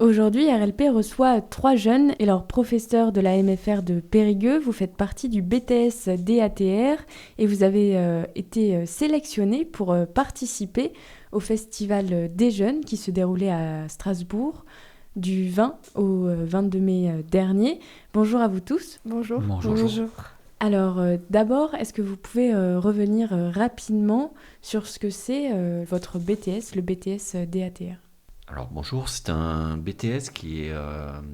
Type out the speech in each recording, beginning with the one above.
Aujourd'hui, RLP reçoit 3 jeunes et leurs professeurs de la MFR de Périgueux. Vous faites partie du BTS DATR et vous avez été sélectionnés pour participer au Festival des Jeunes qui se déroulait à Strasbourg du 20 au 22 mai dernier. Bonjour à vous tous. Bonjour. Bonjour. Alors d'abord, est-ce que vous pouvez revenir rapidement sur ce que c'est votre BTS, le BTS DATR ? Alors bonjour, c'est un BTS qui est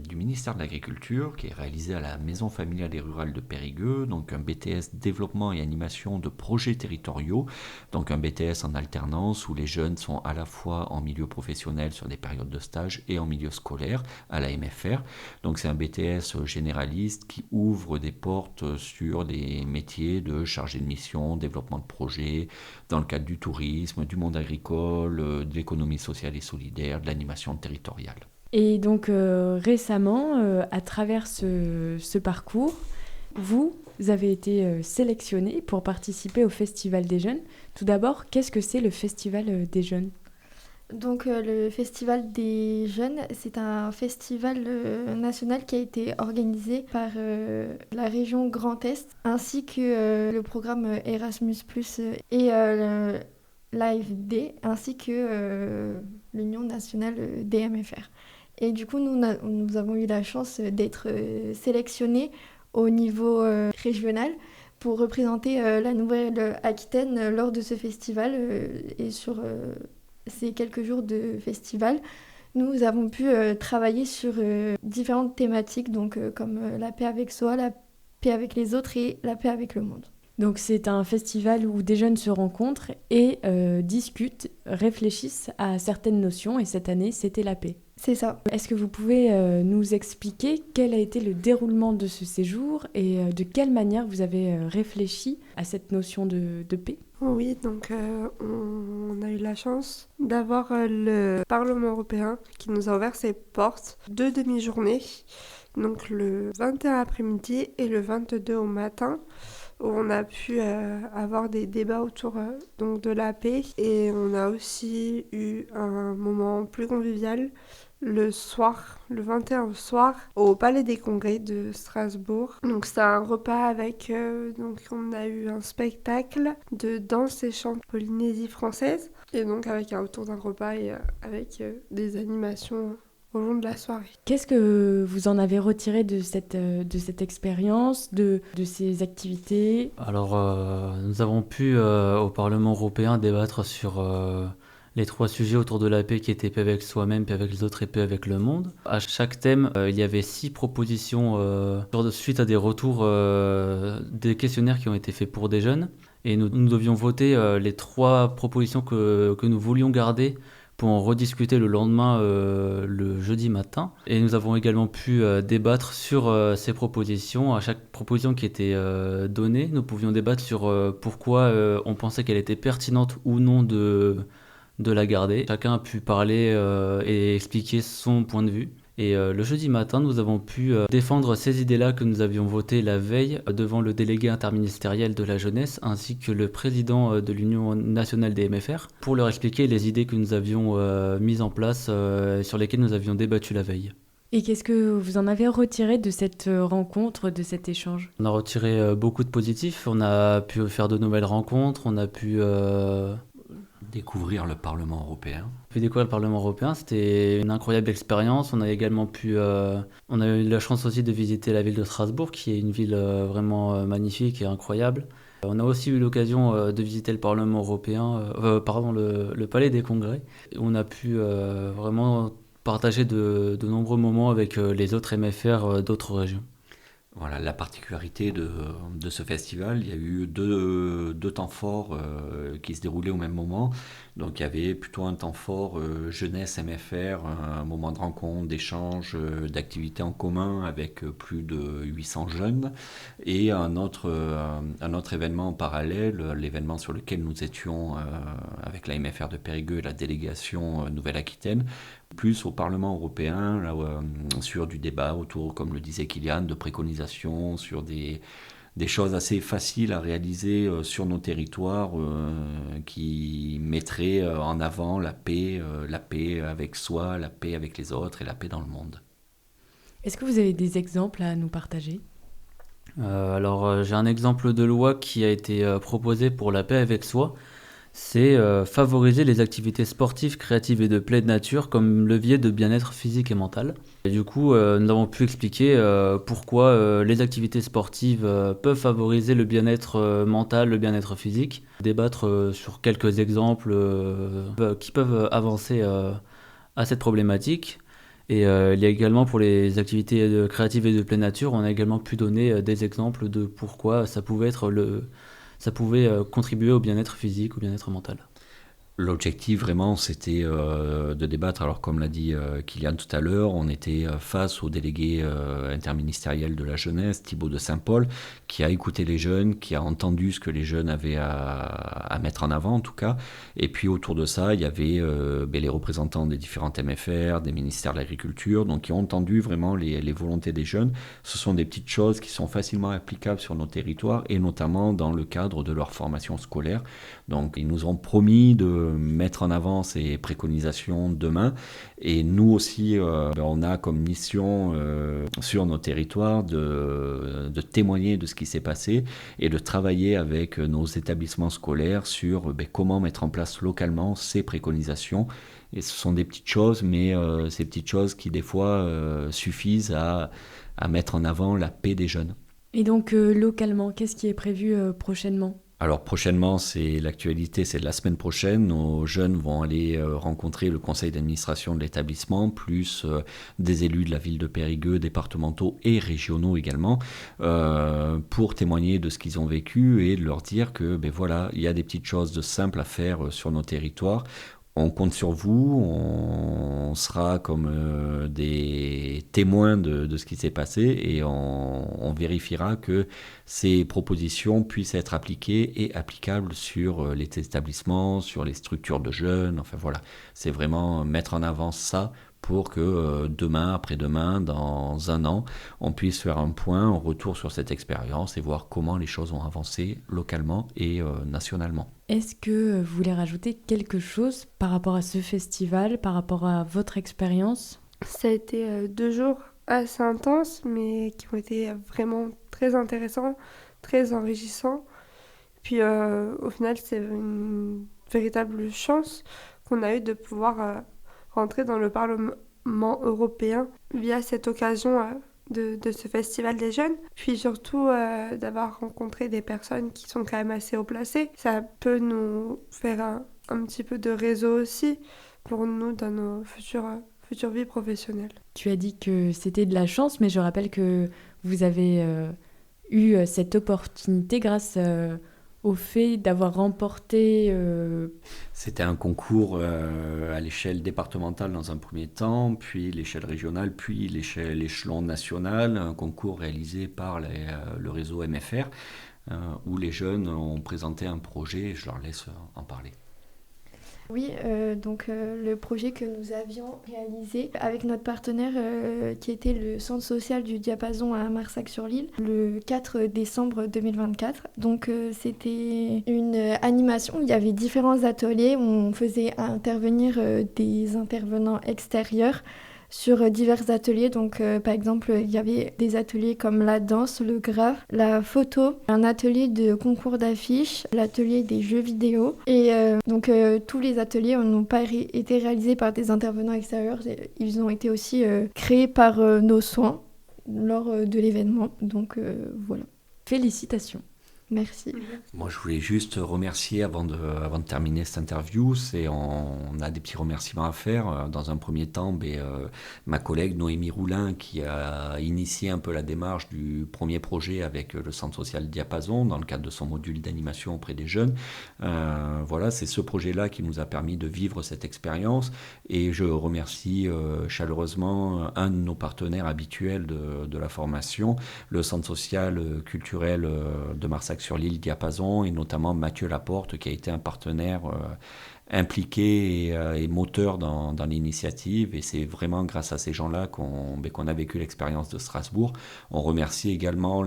du ministère de l'Agriculture, qui est réalisé à la Maison familiale et rurale de Périgueux, donc un BTS développement et animation de projets territoriaux, donc un BTS en alternance où les jeunes sont à la fois en milieu professionnel sur des périodes de stage et en milieu scolaire à la MFR. Donc c'est un BTS généraliste qui ouvre des portes sur des métiers de chargé de mission, développement de projets, dans le cadre du tourisme, du monde agricole, de l'économie sociale et solidaire, de l'animation territoriale. Et donc récemment, à travers ce parcours, vous avez été sélectionné pour participer au Festival des Jeunes. Tout d'abord, qu'est-ce que c'est le Festival des Jeunes ? Donc le Festival des Jeunes, c'est un festival national qui a été organisé par la région Grand Est, ainsi que le programme Erasmus+, et l'AFD, ainsi que l'Union nationale des MFR. Et du coup, nous avons eu la chance d'être sélectionnés au niveau régional pour représenter la Nouvelle-Aquitaine lors de ce festival et sur ces quelques jours de festival. Nous avons pu travailler sur différentes thématiques, donc comme la paix avec soi, la paix avec les autres et la paix avec le monde. Donc c'est un festival où des jeunes se rencontrent et discutent, réfléchissent à certaines notions, et cette année, c'était la paix. C'est ça. Est-ce que vous pouvez nous expliquer quel a été le déroulement de ce séjour et de quelle manière vous avez réfléchi à cette notion de paix ? Oui, donc on a eu la chance d'avoir le Parlement européen qui nous a ouvert ses portes 2 demi-journées, donc le 21 après-midi et le 22 au matin, où on a pu avoir des débats autour donc de la paix, et on a aussi eu un moment plus convivial le soir, le 21 au soir, au Palais des Congrès de Strasbourg. Donc c'est un repas avec, donc on a eu un spectacle de danse et chant de Polynésie française, et donc autour d'un repas et avec des animations au long de la soirée. Qu'est-ce que vous en avez retiré de cette expérience, de ces activités ? Alors, nous avons pu, au Parlement européen, débattre sur les 3 sujets autour de la paix qui étaient paix avec soi-même, paix avec les autres et paix avec le monde. À chaque thème, il y avait 6 propositions suite à des retours des questionnaires qui ont été faits pour des jeunes. Et nous devions voter les 3 propositions que nous voulions garder pour en rediscuter le lendemain, le jeudi matin. Et nous avons également pu débattre sur ces propositions. À chaque proposition qui était donnée, nous pouvions débattre sur pourquoi on pensait qu'elle était pertinente ou non de la garder. Chacun a pu parler et expliquer son point de vue. Et le jeudi matin, nous avons pu défendre ces idées-là que nous avions votées la veille devant le délégué interministériel de la jeunesse ainsi que le président de l'Union nationale des MFR pour leur expliquer les idées que nous avions mises en place sur lesquelles nous avions débattu la veille. Et qu'est-ce que vous en avez retiré de cette rencontre, de cet échange ? On a retiré beaucoup de positifs, on a pu faire de nouvelles rencontres, on a pu Découvrir le Parlement européen. découvrir le Parlement européen, c'était une incroyable expérience. On a également pu, on a eu la chance aussi de visiter la ville de Strasbourg, qui est une ville vraiment magnifique et incroyable. On a aussi eu l'occasion de visiter le Parlement européen, le Palais des Congrès. On a pu vraiment partager de nombreux moments avec les autres MFR d'autres régions. Voilà, la particularité de ce festival, il y a eu deux temps forts qui se déroulaient au même moment. Donc il y avait plutôt un temps fort jeunesse MFR, un moment de rencontre, d'échange, d'activités en commun avec plus de 800 jeunes. Et un autre événement en parallèle, l'événement sur lequel nous étions avec la MFR de Périgueux et la délégation Nouvelle-Aquitaine, plus au Parlement européen, là, sur du débat autour, comme le disait Kylian, de préconisations sur des des choses assez faciles à réaliser sur nos territoires qui mettraient en avant la paix avec soi, la paix avec les autres et la paix dans le monde. Est-ce que vous avez des exemples à nous partager ? Alors, j'ai un exemple de loi qui a été proposé pour la paix avec soi. C'est favoriser les activités sportives, créatives et de pleine nature comme levier de bien-être physique et mental. Et du coup, nous avons pu expliquer pourquoi les activités sportives peuvent favoriser le bien-être mental, le bien-être physique. Débattre sur quelques exemples qui peuvent avancer à cette problématique. Et il y a également pour les activités créatives et de pleine nature, on a également pu donner des exemples de pourquoi ça pouvait contribuer au bien-être physique, au bien-être mental. L'objectif vraiment c'était de débattre, alors comme l'a dit Kylian tout à l'heure, on était face au délégué interministériel de la jeunesse, Thibaut de Saint-Paul, qui a écouté les jeunes, qui a entendu ce que les jeunes avaient à mettre en avant en tout cas, et puis autour de ça il y avait les représentants des différentes MFR, des ministères de l'Agriculture, donc qui ont entendu vraiment les volontés des jeunes. Ce sont des petites choses qui sont facilement applicables sur nos territoires et notamment dans le cadre de leur formation scolaire. Donc ils nous ont promis de mettre en avant ces préconisations demain. Et nous aussi, on a comme mission sur nos territoires de témoigner de ce qui s'est passé et de travailler avec nos établissements scolaires sur comment mettre en place localement ces préconisations. Et ce sont des petites choses, mais ces petites choses qui des fois suffisent à mettre en avant la paix des jeunes. Et donc localement, qu'est-ce qui est prévu prochainement ? Alors prochainement, c'est l'actualité, c'est la semaine prochaine. Nos jeunes vont aller rencontrer le conseil d'administration de l'établissement, plus des élus de la ville de Périgueux, départementaux et régionaux également, pour témoigner de ce qu'ils ont vécu et de leur dire que voilà, il y a des petites choses de simples à faire sur nos territoires. On compte sur vous, on sera comme des témoins de ce qui s'est passé et on vérifiera que ces propositions puissent être appliquées et applicables sur les établissements, sur les structures de jeunes. Enfin voilà, c'est vraiment mettre en avant ça pour que demain, après-demain, dans un an, on puisse faire un point, un retour sur cette expérience et voir comment les choses ont avancé localement et nationalement. Est-ce que vous voulez rajouter quelque chose par rapport à ce festival, par rapport à votre expérience ? Ça a été 2 jours assez intenses, mais qui ont été vraiment très intéressants, très enrichissants. Puis au final, c'est une véritable chance qu'on a eue de pouvoir rentrer dans le Parlement européen via cette occasion de ce festival des jeunes, puis surtout d'avoir rencontré des personnes qui sont quand même assez haut placées. Ça peut nous faire un petit peu de réseau aussi pour nous dans nos futures vies professionnelles. Tu as dit que c'était de la chance, mais je rappelle que vous avez eu cette opportunité grâce au fait d'avoir remporté... C'était un concours à l'échelle départementale dans un premier temps, puis l'échelle régionale, puis l'échelon national, un concours réalisé par le réseau MFR, où les jeunes ont présenté un projet, et je leur laisse en parler. Oui, donc le projet que nous avions réalisé avec notre partenaire qui était le centre social du Diapason à Marsac-sur-l'Île le 4 décembre 2024. Donc c'était une animation, il y avait différents ateliers où on faisait intervenir des intervenants extérieurs sur divers ateliers. Donc par exemple, il y avait des ateliers comme la danse, le graphe, la photo, un atelier de concours d'affiches, l'atelier des jeux vidéo. Et donc tous les ateliers n'ont pas été réalisés par des intervenants extérieurs. Ils ont été aussi créés par nos soins lors de l'événement. Donc voilà. Félicitations. Merci. Moi, je voulais juste remercier avant de terminer cette interview. On a des petits remerciements à faire. Dans un premier temps, ma collègue Noémie Roulin qui a initié un peu la démarche du premier projet avec le centre social Diapason dans le cadre de son module d'animation auprès des jeunes. Voilà, c'est ce projet-là qui nous a permis de vivre cette expérience. Et je remercie chaleureusement un de nos partenaires habituels de la formation, le centre social culturel de Marsac-sur-l'Île Diapason, et notamment Mathieu Laporte qui a été un partenaire impliqué et moteur dans l'initiative, et c'est vraiment grâce à ces gens-là qu'on a vécu l'expérience de Strasbourg. On remercie également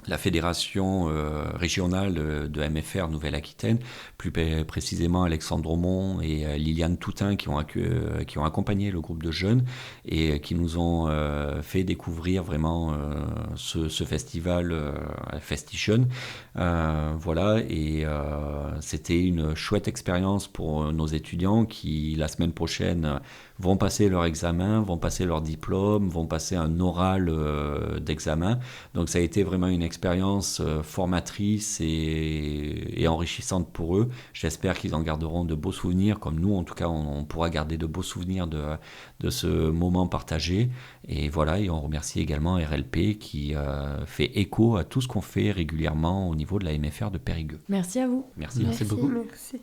la fédération régionale de MFR Nouvelle-Aquitaine, plus précisément Alexandre Aumont et Liliane Toutain qui ont accompagné le groupe de jeunes et qui nous ont fait découvrir vraiment ce festival Festijeune. Voilà, et c'était une chouette expérience pour nos étudiants qui, la semaine prochaine, vont passer leur examen, vont passer leur diplôme, vont passer un oral d'examen. Donc ça a été vraiment une expérience formatrice et enrichissante pour eux. J'espère qu'ils en garderont de beaux souvenirs, comme nous en tout cas on pourra garder de beaux souvenirs de ce moment partagé. Et voilà, et on remercie également RLP qui fait écho à tout ce qu'on fait régulièrement au niveau de la MFR de Périgueux. Merci à vous. Merci. Merci beaucoup. Merci.